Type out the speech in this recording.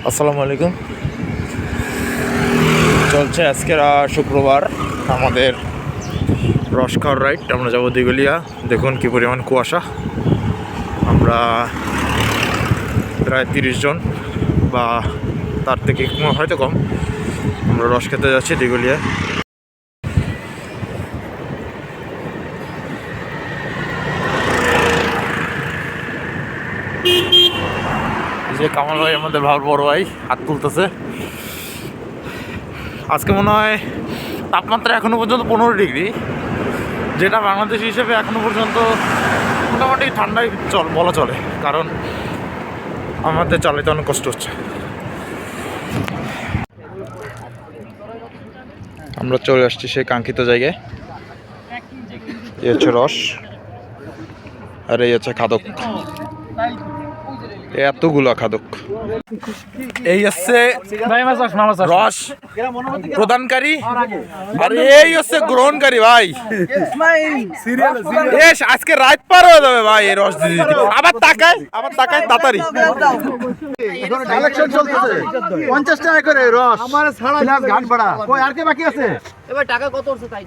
আসসালামু আলাইকুম। চলছে আজকের শুক্রবার আমাদের রস খাওয়ার রাইড। আমরা যাবো দিঘলিয়া। দেখুন কি পরিমাণ কুয়াশা। আমরা প্রায় 30 জন বা তার থেকে হয়তো কম আমরা রস খেতে যাচ্ছি দিঘলিয়া। যে কামাল ভাই আমাদের বড় ভাই হাত তুলতেছে। আজকে মনে হয় তাপমাত্রা এখনো পর্যন্ত 15 ডিগ্রি, যেটা বাংলাদেশ হিসেবে এখনো পর্যন্ত মোটামুটি ঠান্ডাই বলা চলে, কারণ আমাদের চালাইতে অনেক কষ্ট হচ্ছে। আমরা চলে আসছি সেই কাঙ্ক্ষিত জায়গায়। এই হচ্ছে রস আর এই হচ্ছে খাদক, এতগুলা খাদক। এই হচ্ছে রস প্রদানকারী আর এই হচ্ছে গ্রহণকারী ভাই। আজকে রাত পার হয়ে যাবে ভাই এই রস দিতে দিতে। আবার তাকায় তাড়াতাড়ি। কালেকশন চলতেছে 50 টাকা করে রস আমার ছাড়া ঘাট ভাড়া। কই আর কে বাকি আছে? এবার টাকা কত হচ্ছে তাই